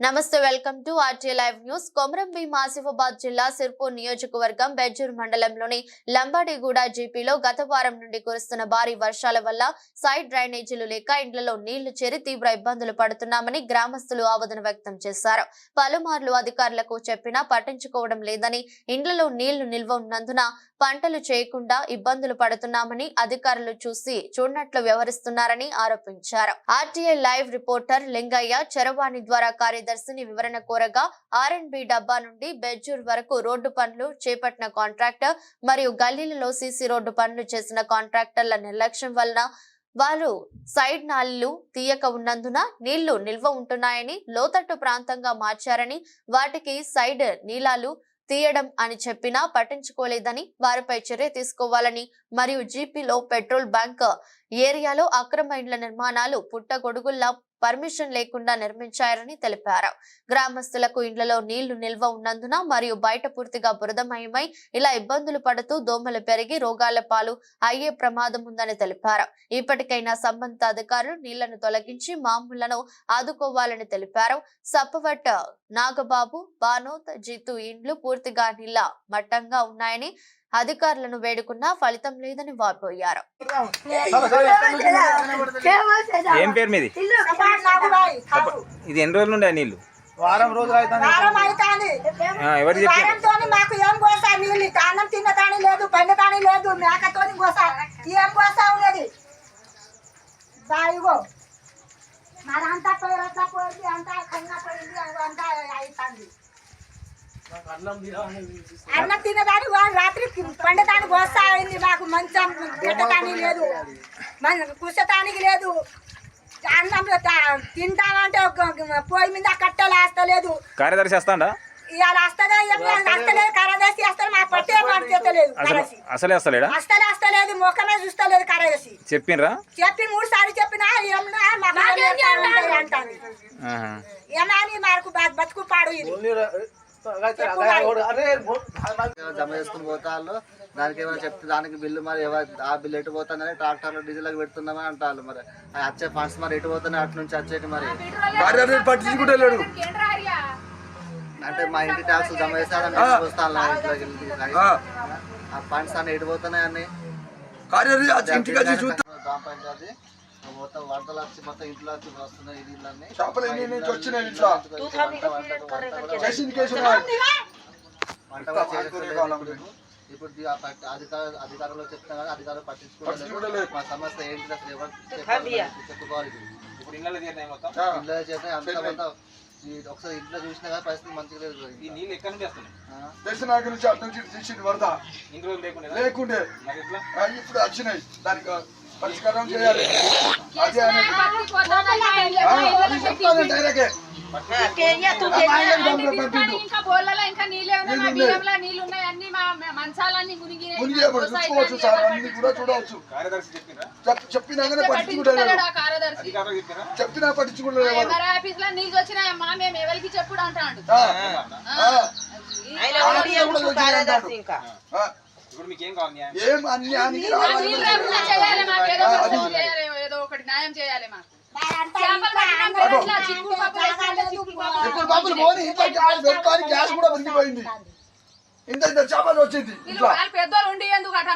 నమస్తే welcome to RT live news. Komaram Bheem Asifabad జిల్లా సిర్పూర్ నియోజకవర్గం బెజ్జూర్ మండలంలోని లంబాడిగూడ జీపీలో గత వారం నుండి కురుస్తున్న భారీ వర్షాల వల్ల సైడ్ డ్రైనేజీలు లేక ఇండ్లలో నీళ్లు చేరి తీవ్ర ఇబ్బందులు పడుతున్నామని గ్రామస్తులు ఆవేదన వ్యక్తం చేశారు. పలుమార్లు అధికారులకు చెప్పినా పట్టించుకోవడం లేదని, ఇండ్లలో నీళ్లు నిల్వ ఉన్నందున పంటలు చేయకుండా ఇబ్బందులు పడుతున్నామని అధికారులు చూడనట్లు వ్యవహరిస్తున్నారని ఆరోపించారు. ఆర్టీఐ లైవ్ రిపోర్టర్ లింగయ్య చరవాణి ద్వారా కార్యదర్శిని వివరణ కోరగా ఆర్ఎండ్బి డబ్బా నుండి బెజ్జూర్ వరకు రోడ్డు పనులు చేపట్టిన కాంట్రాక్టర్ మరియు గల్లీలలో సీసీ రోడ్డు పనులు చేసిన కాంట్రాక్టర్ల నిర్లక్ష్యం వలన వారు సైడ్ నాళీలు తీయక ఉన్నందున నీళ్లు నిల్వ ఉంటున్నాయని, లోతట్టు ప్రాంతంగా మార్చారని, వాటికి సైడ్ నీలాలు తీయడం అని చెప్పినా పట్టించుకోలేదని, వారిపై చర్య తీసుకోవాలని మరియు జీపీలో పెట్రోల్ బంక్ ఏరియాలో అక్రమ ఇండ్ల నిర్మాణాలు పుట్టగొడుగుల్లా పర్మిషన్ లేకుండా నిర్మించారని తెలిపారు. గ్రామస్తులకు ఇండ్లలో నీళ్లు నిల్వ ఉన్నందున మరియు బయట పూర్తిగా బురదమయమై ఇలా ఇబ్బందులు పడుతూ దోమలు పెరిగి రోగాల పాలు అయ్యే ప్రమాదం ఉందని తెలిపారు. ఇప్పటికైనా సంబంధిత అధికారులు నీళ్లను తొలగించి మామూలను ఆదుకోవాలని తెలిపారు. సప్పవట్ట నాగబాబు, బానోత్, జీతు ఇండ్లు పూర్తిగా నీళ్ల మట్టంగా ఉన్నాయని అధికారులను వేడుకున్నా ఫలితం లేదని వాపోయారు. ఏం పేరు మీది? ఇది ఎన్ని రోజులు ఉండే నీళ్లు? వారం రోజులు ఎవరు చెప్పారు? మాకు ఏం కోసా నీళ్ళు అన్నం తిన్నదాని లేదు, పండుదాని లేదు, మేకతో కోసా ఏం కోసా ఉన్నది బాయిగో మరంతా పోయిరంతా పోయింది, అంతా కన్నా పోయింది, అంతా అవుతుంది. అన్నం తినదాని రాత్రి పండదాని కోసా అయింది. మాకు మంచం పెట్టడానికి లేదు, కూర్చోటానికి లేదు. అన్నం తింటామంటే పొయ్యి మీద కట్టెలు వేస్తలేదు. కార్యదర్శి వస్తాడా? ఇవాళ వస్తుందా వస్తలేదు, కార్యదర్శి వస్తారు. మా పట్టే మాట్లాడలేదు, అసలే వస్తలేడా? అసలే వస్తలేదు, ముఖమే చూస్తలేదు. కార్యదర్శి చెప్పిండ్రా? చెప్పి 3 సార్లు చెప్పినా ఏమన్నా అంటాను. ఏమని మాకు బతుకు పాడు ఇది జమ చేసుకుని పోతాళ్ళు. దానికి ఏమైనా చెప్తే దానికి బిల్లు మరి ఆ బిల్లు ఎటు పోతుందని ట్రాక్టర్లో డీజిల్ పెడుతున్నామని అంటారు. మరి వచ్చే ఫండ్స్ మరి ఎటు పోతున్నాయి, అటు నుంచి వచ్చేటి మరి పట్టించుకుంటలేడు. అంటే మా ఇంటి ట్యాక్స్ జమ చేస్తాను ఆ ఫండ్స్ అన్ని ఎటు పోతున్నాయి అన్ని గ్రామ పంచాయతీ మొత్తం వరదలు వచ్చి మొత్తం ఇంట్లో వచ్చి వస్తున్నాయి. ఇప్పుడు అధికారులు చెప్తున్నా కానీ అధికారులు పట్టించుకోలేదు. మా సమస్య ఏంటి అసలు ఎవరు చెప్పుకోవాలి. ఇప్పుడు ఇళ్ళ చేత అంతా ఒకసారి ఇంట్లో చూసినా కానీ పరిస్థితి మంచిగా లేదు. ఈ నీళ్ళు ఎక్కడి నుంచి వస్తున్నాయి? లేకుండే ఇప్పుడు వచ్చినాయి. దానికి పరిష్కారం చేయాలి. అదే చెప్పినా పట్టించుకుంటారు. నీళ్ళు వచ్చినాయమ్మా మేము ఎవరికి చెప్పుడు అంటాడు. ఏదో ఒకటి న్యాయం చేయాలి మాకు. ఇప్పుడు బాబులు పోనీ ఇంట్లో గ్యాస్ కూడా పెరిగిపోయింది. ఇంత చేపలు వచ్చింది. పెద్దోళ్ళు ఉండి ఎందుకు